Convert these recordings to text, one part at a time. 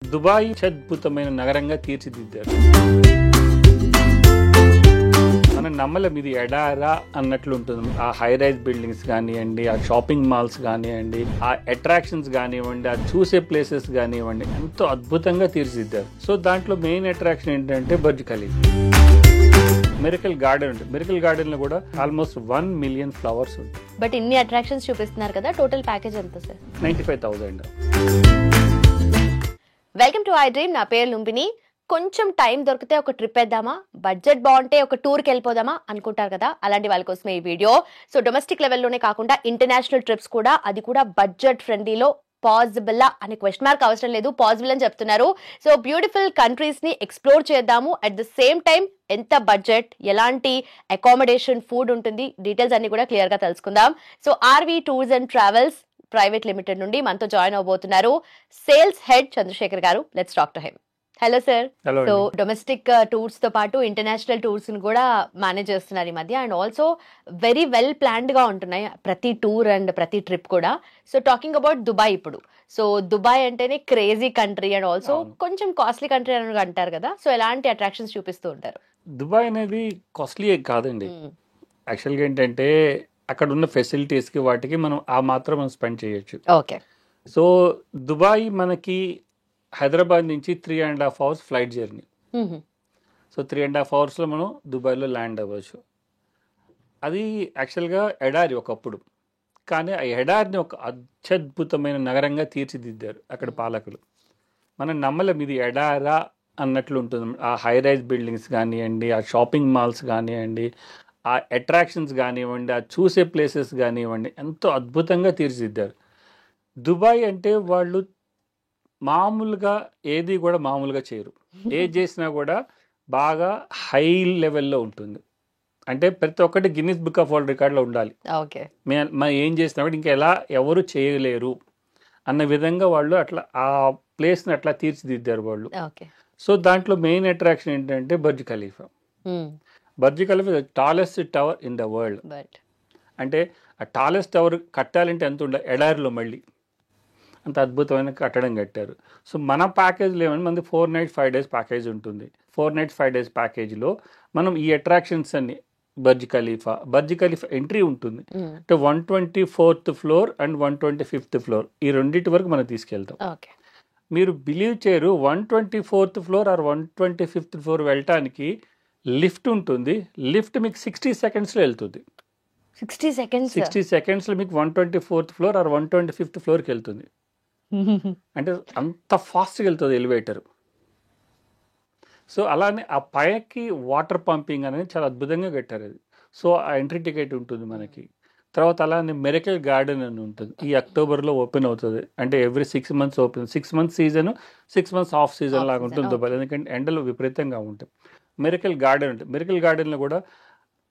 Dubai అద్భుతమైన నగరంగా తీర్చిదిద్దారు. మనం నమ్మలేం ఇది ఎడారా అన్నట్లు ఉంటుంది. ఆ హై రైజ్ బిల్డింగ్స్ కానివ్వండి, ఆ షాపింగ్ మాల్స్ కానివ్వండి, ఆ అట్రాక్షన్స్ కానివ్వండి, ఆ చూసే ప్లేసెస్ కానివ్వండి, ఎంతో అద్భుతంగా తీర్చిదిద్దారు. సో దాంట్లో మెయిన్ అట్రాక్షన్ ఏంటంటే బర్జ్ ఖలీఫా. మిరకల్ గార్డెన్ ఉంటుంది. మిరకల్ గార్డెన్ లో కూడా ఆల్మోస్ట్ 1 million ఫ్లవర్స్ ఉంటాయి. బట్ ఇన్ని అట్రాక్షన్స్ చూపిస్తున్నారు కదా, టోటల్ ప్యాకేజ్ ఎంత sir? 95,000. Welcome to I dream. నా పేరు లుంబిని. కొంచెం టైం దొరికితే ఒక ట్రిప్ వేద్దామా, బడ్జెట్ బాగుంటే ఒక టూర్కి వెళ్ళిపోదామా అనుకుంటారు కదా, అలాంటి వాళ్ళ కోసమే ఈ వీడియో. సో డొమెస్టిక్ లెవెల్లోనే కాకుండా ఇంటర్నేషనల్ ట్రిప్స్ కూడా, అది కూడా బడ్జెట్ ఫ్రెండ్లీలో పాసిబుల్లా అని క్వశ్చన్ మార్క్ అవసరం లేదు, పాసిబుల్ అని చెప్తున్నారు. సో బ్యూటిఫుల్ కంట్రీస్ ని ఎక్స్ప్లోర్ చేద్దాము. అట్ ద సేమ్ టైం ఎంత బడ్జెట్, ఎలాంటి అకామిడేషన్, ఫుడ్ ఉంటుంది, డీటెయిల్స్ అన్ని కూడా క్లియర్ గా తెలుసుకుందాం. So RV tours and travels private limited నుండి మనతో జాయిన్ అవబోతున్నారు sales head Chandrashekar garu. Let's talk to him. Hello sir. So domestic tours తో పాటు ఇంటర్నేషనల్ టూర్స్ ని కూడా మేనేజ్ చేస్తున్నారు ఈ మధ్య, and also very well planned గా ఉంటున్నాయి ప్రతి టూర్ అండ్ ప్రతి ట్రిప్ కూడా. సో టాకింగ్ అబౌట్ దుబాయ్ ఇప్పుడు. సో దుబాయ్ అంటేనే క్రేజీ కంట్రీ అండ్ ఆల్సో కొంచెం కాస్ట్లీ కంట్రీ అని అంటారు కదా. సో ఎలాంటి అట్రాక్షన్స్ చూపిస్తూ ఉంటారు? దుబాయ్ అనేది కాస్ట్లీ కాదండి. యాక్చువల్గా ఏంటంటే అక్కడ ఉన్న ఫెసిలిటీస్కి వాటికి మనం ఆ మాత్రం మనం స్పెండ్ చేయొచ్చు. ఓకే. సో దుబాయ్ మనకి హైదరాబాద్ నుంచి 3.5 hours ఫ్లైట్ జర్నీ. సో 3.5 hoursలో మనం దుబాయ్లో ల్యాండ్ అవ్వచ్చు. అది యాక్చువల్గా ఎడారి ఒకప్పుడు, కానీ ఆ ఎడారిని ఒక అత్యద్భుతమైన నగరంగా తీర్చిదిద్దారు అక్కడ పాలకులు. మనం నమ్మలేం ఇది ఎడారా అన్నట్లు ఉంటుంది. ఆ హై రైజ్ బిల్డింగ్స్ కానివ్వండి, ఆ షాపింగ్ మాల్స్ కానివ్వండి, ఆ అట్రాక్షన్స్ కానివ్వండి, ఆ చూసే ప్లేసెస్ కానివ్వండి, ఎంతో అద్భుతంగా తీర్చిదిద్దారు. దుబాయ్ అంటే వాళ్ళు మామూలుగా ఏది కూడా మామూలుగా చేయరు. ఏది చేసినా కూడా బాగా హై లెవెల్లో ఉంటుంది. అంటే ప్రతి ఒక్కటి గిన్నిస్ బుక్ ఆఫ్ వరల్డ్ రికార్డులో ఉండాలి. ఓకే. మనం ఏం చేసినా కూడా ఇంకా ఎలా ఎవరు చేయలేరు అన్న విధంగా వాళ్ళు అట్లా ఆ ప్లేస్ని అట్లా తీర్చిదిద్దారు వాళ్ళు. సో దాంట్లో మెయిన్ అట్రాక్షన్ ఏంటంటే Burj Khalifa. Burj Khalifa the tallest tower in the world. అంటే ఆ టాలెస్ట్ టవర్ కట్టాలంటే ఎంత ఉండాలి, ఎడారిలో మళ్ళీ అంత అద్భుతమైన కట్టడం కట్టారు. సో మన ప్యాకేజ్లో ఏమంటే మనది 4 nights 5 days ప్యాకేజ్ ఉంటుంది. 4 nights 5 days ప్యాకేజ్లో మనం ఈ అట్రాక్షన్స్ అన్ని బర్జ్ ఖలీఫా ఎంట్రీ ఉంటుంది. అంటే 124th floor and 125th floor ఈ రెండింటి వరకు మనం తీసుకెళ్తాం. మీరు బిలీవ్ చేయరు, 124th floor or 125th floor వెళ్ళటానికి లిఫ్ట్ ఉంటుంది. లిఫ్ట్ మీకు 60 secondsలో వెళ్తుంది. 60 secondsలో మీకు 124th floor ఆర్ 125th floorకి వెళ్తుంది. అంటే అంత ఫాస్ట్గా వెళ్తుంది ఎలివేటర్. సో అలానే ఆ పైకి వాటర్ పంపింగ్ అనేది చాలా అద్భుతంగా కట్టారు అది. సో ఆ ఎంట్రీ టికెట్ ఉంటుంది మనకి. తర్వాత అలానే మిరకల్ గార్డెన్ అని ఉంటుంది. ఈ అక్టోబర్లో ఓపెన్ అవుతుంది. అంటే every 6 months open. 6 months season, 6 months of season లాగా ఉంటుంది దుబాయ్. ఎందుకంటే ఎండలు విపరీతంగా ఉంటాయి. మిరకల్ గార్డెన్ ఉంటుంది. మిరకల్ గార్డెన్లో కూడా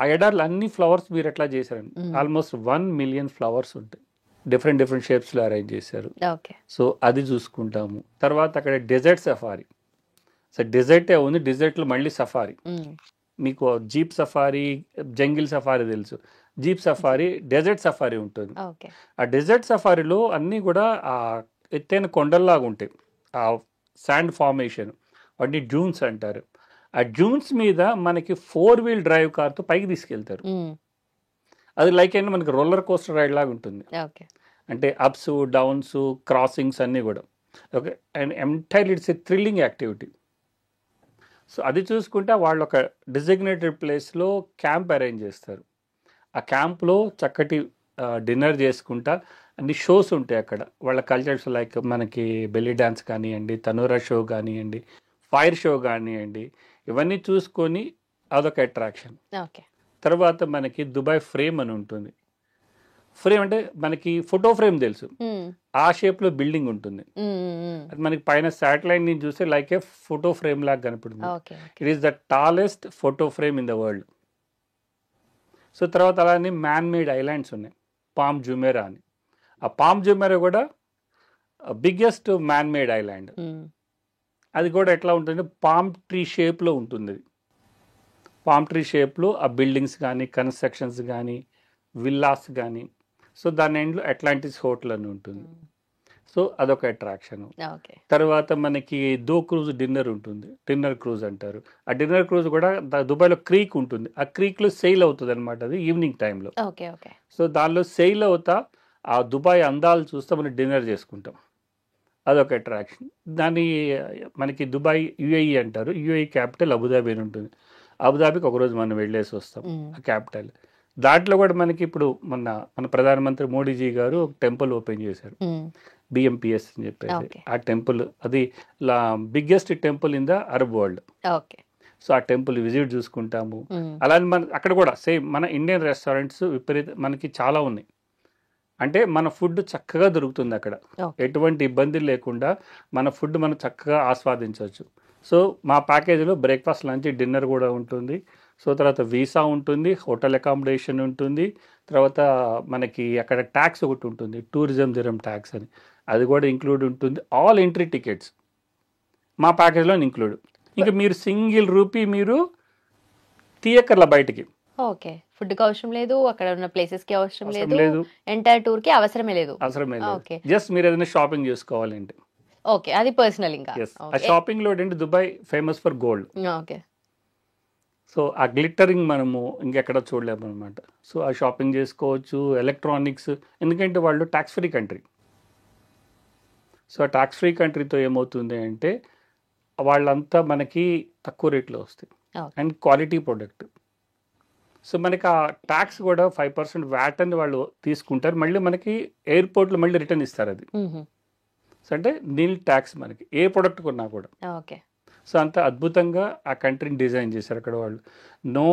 ఆ ఎడార్లు అన్ని ఫ్లవర్స్ మీరు ఎట్లా చేశారండి, ఆల్మోస్ట్ 1 million ఫ్లవర్స్ ఉంటాయి. డిఫరెంట్ షేప్స్లో అరేంజ్ చేశారు. సో అది చూసుకుంటాము. తర్వాత అక్కడ డెజర్ట్ సఫారీ. సో డెజర్టే ఉంది, డెజర్ట్లో మళ్ళీ సఫారీ. మీకు జీప్ సఫారీ, జంగిల్ సఫారీ తెలుసు. జీప్ సఫారీ, డెజర్ట్ సఫారీ ఉంటుంది. ఆ డెజర్ట్ సఫారీలో అన్నీ కూడా ఆ ఎత్తైన కొండల్లాగా ఉంటాయి. ఆ శాండ్ ఫార్మేషన్, వాటిని డ్యూన్స్ అంటారు. ఆ డ్యూన్స్ మీద మనకి 4-wheel drive కార్తో పైకి తీసుకెళ్తారు. అది లైక్ ఏంటంటే మనకి రోలర్ కోస్టర్ రైడ్ లాగా ఉంటుంది. అంటే అప్స్, డౌన్స్, క్రాసింగ్స్ అన్నీ కూడా. Okay. And entirely it's a thrilling activity. So అది చూసుకుంటే వాళ్ళు ఒక డిజిగ్నేటెడ్ ప్లేస్లో క్యాంప్ అరేంజ్ చేస్తారు. ఆ క్యాంప్లో చక్కటి డిన్నర్ చేసుకుంటా అన్ని షోస్ ఉంటాయి అక్కడ. వాళ్ళ కల్చర్స్ లైక్ మనకి బెల్లీ డ్యాన్స్ కానివ్వండి, తనూరా షో కానివ్వండి, ఫైర్ షో కానివ్వండి, ఇవన్నీ చూసుకొని అదొక అట్రాక్షన్. తర్వాత మనకి దుబాయ్ ఫ్రేమ్ అని ఉంటుంది. ఫ్రేమ్ అంటే మనకి ఫోటో ఫ్రేమ్ తెలుసు, ఆ షేప్లో బిల్డింగ్ ఉంటుంది. అది మనకి పైన శాటిలైట్ నుంచి చూస్తే లైక్ ఏ ఫోటో ఫ్రేమ్ లాగా కనపడుతుంది. It is the tallest photo frame in the world. So తర్వాత అలానే మ్యాన్ మేడ్ ఐలాండ్స్ ఉన్నాయి. పామ్ జుమేరా అని. ఆ పామ్ జుమేరా కూడా బిగ్గెస్ట్ మ్యాన్ మేడ్ ఐలాండ్. అది కూడా ఎట్లా ఉంటుంది, పామ్ ట్రీ షేప్లో ఉంటుంది. పామ్ ట్రీ షేప్లో ఆ బిల్డింగ్స్ కానీ, కన్స్ట్రక్షన్స్ కానీ, విల్లాస్ కానీ, సో దాని ఎండ్లో అట్లాంటిస్ హోటల్ అని ఉంటుంది. సో అదొక అట్రాక్షన్. ఓకే. తర్వాత మనకి దో క్రూజ్ డిన్నర్ ఉంటుంది, డిన్నర్ క్రూజ్ అంటారు. ఆ డిన్నర్ క్రూజ్ కూడా దుబాయ్లో క్రీక్ ఉంటుంది, ఆ క్రీక్లో సెయిల్ అవుతుంది అనమాట, అది ఈవినింగ్ టైంలో. ఓకే. ఓకే. సో దానిలో సెయిల్ అవుతా ఆ దుబాయ్ అందాలు చూస్తే మనం డిన్నర్ చేసుకుంటాం, అదొక అట్రాక్షన్. దాని మనకి దుబాయ్ యుఏఈ అంటారు, యుఏఈ క్యాపిటల్ అబుదాబి అని ఉంటుంది. అబుదాబికి ఒకరోజు మనం వెళ్ళేసి వస్తాం, ఆ క్యాపిటల్. దాంట్లో కూడా మనకి ఇప్పుడు మన ప్రధానమంత్రి మోడీజీ గారు ఒక టెంపుల్ ఓపెన్ చేశారు, బిఎంపిఎస్ అని చెప్పేసి. ఆ టెంపుల్ అది biggest temple in the Arab world. Okay. So ఆ టెంపుల్ విజిట్ చూసుకుంటాము. అలానే మన అక్కడ కూడా సేమ్ మన ఇండియన్ రెస్టారెంట్స్ మనకి చాలా ఉన్నాయి. అంటే మన ఫుడ్ చక్కగా దొరుకుతుంది అక్కడ, ఎటువంటి ఇబ్బంది లేకుండా మన ఫుడ్ మనం చక్కగా ఆస్వాదించవచ్చు. సో మా ప్యాకేజీలో బ్రేక్ఫాస్ట్, లంచ్, డిన్నర్ కూడా ఉంటుంది. సో తర్వాత వీసా ఉంటుంది, హోటల్ అకామిడేషన్ ఉంటుంది, తర్వాత మనకి అక్కడ ట్యాక్స్ ఒకటి ఉంటుంది, టూరిజం దిరం ట్యాక్స్ అని, అది కూడా ఇంక్లూడ్ ఉంటుంది. ఆల్ ఎంట్రీ టికెట్స్ మా ప్యాకేజ్లో ఇంక్లూడ్. ఇంకా మీరు సింగిల్ రూపీ మీరు తీయక్కర్ల బయటికి. ఓకే. ఫుడ్ కి అవసరం లేదు, అక్కడ ఉన్న ప్లేసెస్ కి అవసరం లేదు, ఎంటైర్ టూర్ కి అవసరమే లేదు. ఓకే. జస్ట్ మీరు ఏదైనా షాపింగ్ చేసుకోవాలంటే ఓకే, అది పర్సనల్. ఇంకా ఆ షాపింగ్ లో ఏంటంటే Dubai famous for gold. Okay. So ఆ గ్లిటరింగ్ మనము ఇంకెక్కడ చూడలేము అనమాట. సో ఆ షాపింగ్ చేసుకోవచ్చు, ఎలక్ట్రానిక్స్, ఎందుకంటే వాళ్ళు ట్యాక్స్ ఫ్రీ కంట్రీ. సో ఆ ట్యాక్స్ ఫ్రీ కంట్రీతో ఏమవుతుంది అంటే వాళ్ళంతా మనకి తక్కువ రేట్లో వస్తాయి అండ్ క్వాలిటీ ప్రోడక్ట్. సో మనకి ఆ ట్యాక్స్ కూడా 5% వ్యాట్ అని వాళ్ళు తీసుకుంటారు, మళ్ళీ మనకి ఎయిర్పోర్ట్లో మళ్ళీ రిటర్న్ ఇస్తారు అది. సో అంటే నీల్ ట్యాక్స్ మనకి ఏ ప్రోడక్ట్ కొన్నా కూడా. ఓకే. సో అంత అద్భుతంగా ఆ కంట్రీని డిజైన్ చేశారు అక్కడ వాళ్ళు. No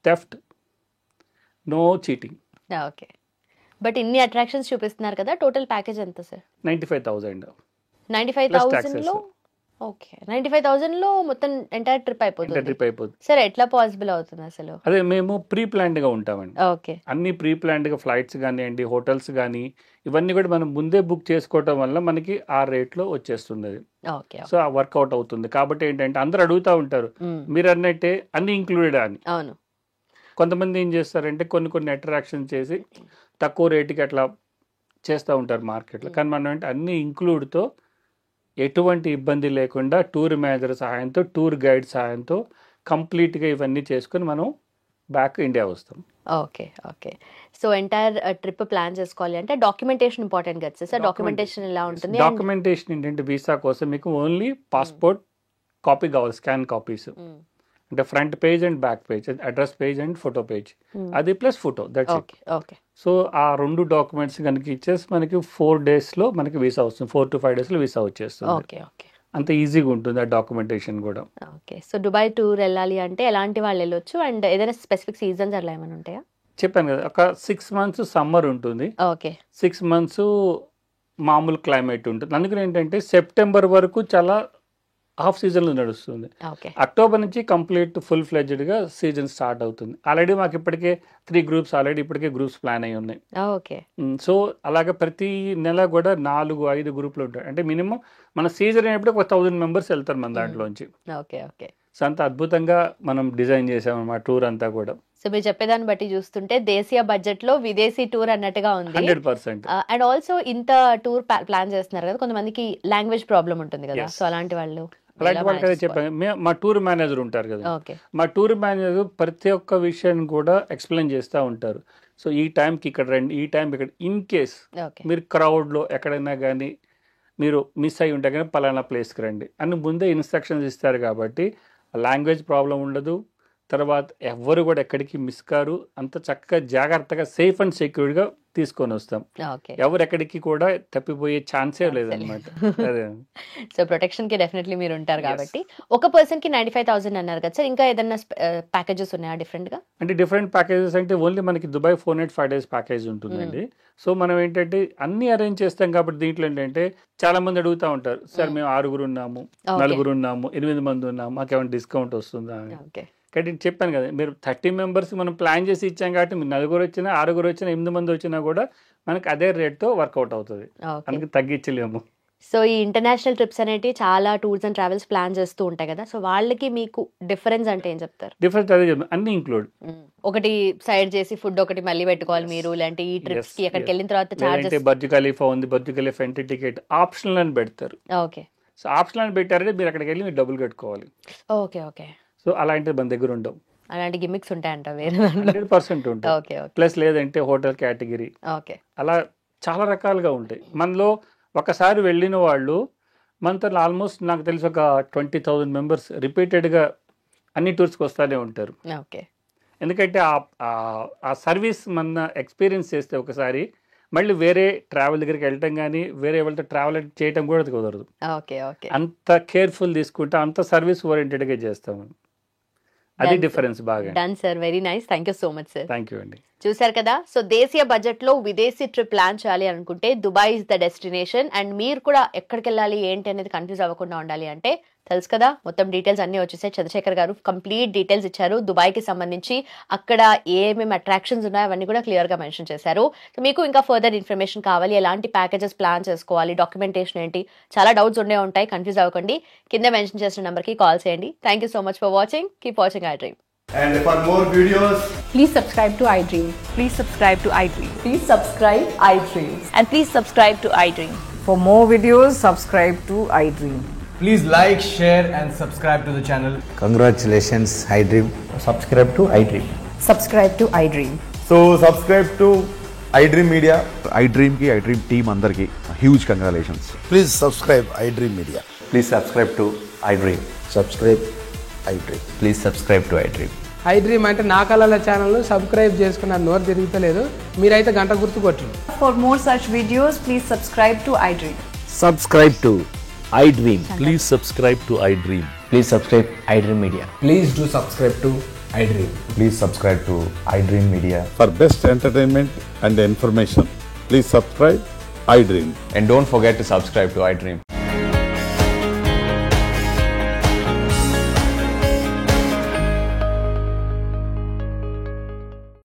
theft, no cheating. Okay. But ఇన్ని అట్రాక్షన్స్ చూపిస్తున్నారు కదా, టోటల్ ప్యాకేజ్ ఎంత సార్? 95,000. 95,000లో ఓకే. 95,000లో మొత్తం ఎంటైర్ ట్రిప్ అయిపోతుంది. సరే, ఎట్లా పాసిబుల్ అవుతుంది అసలు? అదే మేము ప్రీ ప్లాన్డ్ గా ఉంటామండి. ఓకే. అన్ని ప్రీ ప్లాన్డ్ గా ఫ్లైట్స్ కానివ్వండి, హోటల్స్ కానీ ఇవన్నీ కూడా మనం ముందే బుక్ చేసుకోవటం వల్ల మనకి ఆ రేట్ లో వచ్చేస్తుంది అది. ఓకే. సో ఆ వర్కౌట్ అవుతుంది. కాబట్టి ఏంటంటే అందరూ అడుగుతూ ఉంటారు మీరు అన్నట్టే అన్ని ఇంక్లూడెడ్ అని. అవును. కొంతమంది ఏం చేస్తారంటే కొన్ని అట్రాక్షన్ చేసి తక్కువ రేటుకి అట్లా చేస్తూ ఉంటారు మార్కెట్లో. కానీ మనం అంటే అన్ని ఇంక్లూడ్తో ఎటువంటి ఇబ్బంది లేకుండా టూర్ మేనేజర్ సహాయంతో, టూర్ గైడ్ సహాయంతో కంప్లీట్గా ఇవన్నీ చేసుకుని మనం బ్యాక్ ఇండియా వస్తాం. Okay. Okay. So entire trip plan చేసుకోవాలి అంటే డాక్యుమెంటేషన్ ఇంపార్టెంట్ కదా సార్? డాక్యుమెంటేషన్ ఎలా ఉంటుంది? డాక్యుమెంటేషన్ ఏంటంటే వీసా కోసం మీకు ఓన్లీ పాస్పోర్ట్ కాపీ కావాలి, స్కాన్ కాపీస్. అంటే front page and back page, address page and photo page, అది plus photo, that's it. Okay. So ఆ 2 డాక్యుమెంట్స్ కనుక ఇచ్చేసి మనకి 4 daysలో మనకి వీసా వస్తుంది, 4 to 5 daysలో వీసా వచ్చేస్తుంది. ఓకే. ఓకే. అంత ఈజీగా ఉంటుంది ఆ డాక్యుమెంటేషన్ కూడా. ఓకే. సో దుబాయ్ టూర్ వెళ్ళాలి అంటే ఎలాంటి వాళ్ళు వెళ్ళొచ్చు అండ్ ఏదైనా స్పెసిఫిక్ సీజన్స్ అట్లా ఏమైనా ఉంటాయా? చెప్పాను కదా, ఒక 6 months సమ్మర్ ఉంటుంది, ఓకే. 6 months మామూలు క్లైమేట్ ఉంటుంది. అందుకని ఏంటంటే సెప్టెంబర్ వరకు చాలా హాఫ్ సీజన్లో నడుస్తుంది. అక్టోబర్ నుంచి కంప్లీట్ ఫుల్ ఫ్లెడ్జ్డ్గా సీజన్ స్టార్ట్ అవుతుంది. ఆల్రెడీ మాకు ఇప్పటికే 3 groups ఆల్రెడీ ఇప్పటికే గ్రూప్స్ ప్లాన్ అయి ఉన్నాయి. ఓకే. సో అలాగే ప్రతి నెల కూడా 4-5 గ్రూపులు ఉంటాయి. అంటే మినిమం మన సీజన్ అయినప్పుడు 1000 members వెళ్తారు మన దాంట్లోంచి. ఓకే. ఓకే. సో అంత అద్భుతంగా మనం డిజైన్ చేసామన్నమాట టూర్ అంతా కూడా. సో మీరు చెప్పేదాన్ని బట్టి చూస్తుంటే దేశీయ బడ్జెట్ లో విదేశీ టూర్ అన్నట్టుగా ఉంది. 100%. అండ్ ఆల్సో ఇంత టూర్ ప్లాన్ చేస్తున్నారు కదా, కొంతమందికి లాంగ్వేజ్ ప్రాబ్లం ఉంటుంది కదా, సో అలాంటి వాళ్ళకి చెప్పాను, మా టూర్ మేనేజర్ ఉంటారు కదా, మా టూర్ మేనేజర్ ప్రతి ఒక్క విషయాన్ని కూడా ఎక్స్ప్లెయిన్ చేస్తూ ఉంటారు. సో ఈ టైంకి ఇక్కడ రండి, ఈ టైంకి ఇక్కడ, ఇన్ కేస్ మీరు క్రౌడ్లో ఎక్కడైనా కానీ మీరు మిస్ అయి ఉంటే కానీ పలానా ప్లేస్కి రండి అని ముందే ఇన్స్ట్రక్షన్స్ ఇస్తారు. కాబట్టి లాంగ్వేజ్ ప్రాబ్లం ఉండదు. తర్వాత ఎవ్వరు కూడా ఎక్కడికి మిస్ కారు. అంత చక్కగా జాగ్రత్తగా సేఫ్ అండ్ సెక్యూర్డ్గా తీసుకొని వస్తాం. ఎవరు ఎక్కడికి కూడా తప్పిపోయే ఛాన్సే లేదన్నమాట. అదే. సో ప్రొటెక్షన్ కి డెఫినెట్లీ మీరు ఉంటారు కాబట్టి. ఒక పర్సన్ కి 95,000 అన్నారు కదా సార్, ఇంకా ఏదైనా ప్యాకేజెస్ ఉన్నాయా డిఫరెంట్ గా? అంటే డిఫరెంట్ ప్యాకేజెస్ అంటే ఓన్లీ మనకి దుబాయ్ 4 night 5 days ప్యాకేజ్ ఉంటుందండి. సో మనం ఏంటంటే అన్ని అరేంజ్ చేస్తాం కాబట్టి దీంట్లో ఏంటంటే చాలా మంది అడుగుతూ ఉంటారు, సార్ మేము 6 ఉన్నాము, 4 ఉన్నాము, 8 మంది ఉన్నాము, మాకేమైనా డిస్కౌంట్ వస్తుందా అని. కాబట్టి చెప్పాను కదా, మీరు 30 members మనం ప్లాన్ చేసి ఇచ్చాం కాబట్టి మీరు 4 వచ్చినా, 6 వచ్చినా, 8 మంది వచ్చినా కూడా మనకి అదే రేట్తో వర్కౌట్ అవుతుంది. అందుకే తగ్గించలేము. సో ఈ ఇంటర్నేషనల్ ట్రిప్స్ అనేవి చాలా టూర్స్ అండ్ ట్రావెల్స్ ప్లాన్ చేస్తూ ఉంటాయి కదా, సో వాళ్ళకి మీకు డిఫరెన్స్ అంటే ఏం చెప్తారు? డిఫరెన్స్ అదే చెప్తాను, అన్ని ఇంక్లూడ్. ఒకటి సైడ్ చేసి ఫుడ్ ఒకటి మళ్ళీ పెట్టుకోవాలి మీరు, లేదంటే ఈ ట్రిప్స్ కి ఎక్కడికి వెళ్ళిన తర్వాత చార్జెస్. బర్జ్ ఖలీఫా ఉంది, బర్జ్ ఖలీఫా ఎంట్రీ టికెట్ ఆప్షనల్ అని పెడతారు. ఓకే. సో ఆప్షనల్ అని పెట్టారంటే మీరు అక్కడికి వెళ్ళి మీరు డబ్బులు కట్టుకోవాలి. Okay okay. సో అలాంటిది మన దగ్గర ఉండవు. అలాంటి గిమిక్స్ ఉంటాయంట వేరే 100% ఉంటాయి. Okay okay. ప్లస్ లేదంటే హోటల్ కేటగిరీ, ఓకే, అలా చాలా రకాలుగా ఉంటాయి. మనలో ఒకసారి వెళ్ళిన వాళ్ళు మనతో ఆల్మోస్ట్ నాకు తెలిసి ఒక 20,000 మెంబర్స్ రిపీటెడ్గా అన్ని టూర్స్కి వస్తూనే ఉంటారు. ఓకే. ఎందుకంటే ఆ సర్వీస్ మన ఎక్స్పీరియన్స్ చేస్తే ఒకసారి మళ్ళీ వేరే ట్రావెల్ దగ్గరికి వెళ్ళటం కానీ వేరే వాళ్ళతో ట్రావెల్ చేయటం కూడా కుదరదు. Okay okay. అంత కేర్ఫుల్ తీసుకుంటే అంత సర్వీస్ ఓరియంటెడ్గా చేస్తాం. అది డిఫరెన్స్ బాగా. Done sir, very nice, thank you so much sir. Thank you అండి. చూసారు కదా, సో దేశీయ బడ్జెట్ లో విదేశీ ట్రిప్ ప్లాన్ చేయాలి అనుకుంటే Dubai is the destination. And మీరు కూడా ఎక్కడికి వెళ్ళాలి ఏంటి అనేది కన్ఫ్యూజ్ అవ్వకుండా ఉండాలి అంటే తెలుసు కదా, మొత్తం డీటెయిల్స్ అన్ని వచ్చేసాయి. చంద్రశేఖర్ గారు కంప్లీట్ డీటెయిల్స్ ఇచ్చారు దుబాయ్కి సంబంధించి. అక్కడ ఏమేమి అట్రాక్షన్స్ ఉన్నాయో అవన్నీ కూడా క్లియర్ గా మెన్షన్ చేశారు. సో మీకు ఇంకా ఫర్దర్ ఇన్ఫర్మేషన్ కావాలి, ఎలాంటి ప్యాకేజెస్ ప్లాన్ చేసుకోవాలి, డాక్యుమెంటేషన్ ఏంటి, చాలా డౌట్స్ ఉండే ఉంటాయి, కన్ఫ్యూజ్ అవ్వకండి. కింద మెన్షన్ చేసిన నెంబర్కి కాల్ చేయండి. Thank you so much for watching. Keep watching iDream. And for more videos, please subscribe to iDream. Please subscribe to iDream. Please subscribe iDream. And please subscribe to iDream. For more videos, subscribe to iDream. please like, share and subscribe to the channel. Congratulations, iDream. Subscribe to iDream. Subscribe to iDream. So subscribe to iDream Media. iDream ki iDream team andarki huge congratulations. Please subscribe iDream Media. Please subscribe to iDream. Subscribe iDream. Please subscribe to iDream. iDream అంటే నా కళల ఛానల్ను subscribe చేసుకున్న నోరు తిరుగుతలేదు, మీరైతే గంట గుర్తు కొట్టండి. For more such videos, please subscribe to iDream. Subscribe to iDream. Please subscribe to iDream. Please subscribe iDream Media. Please do subscribe to iDream. Please subscribe to iDream Media. For best entertainment and information, please subscribe iDream. And don't forget to subscribe to iDream.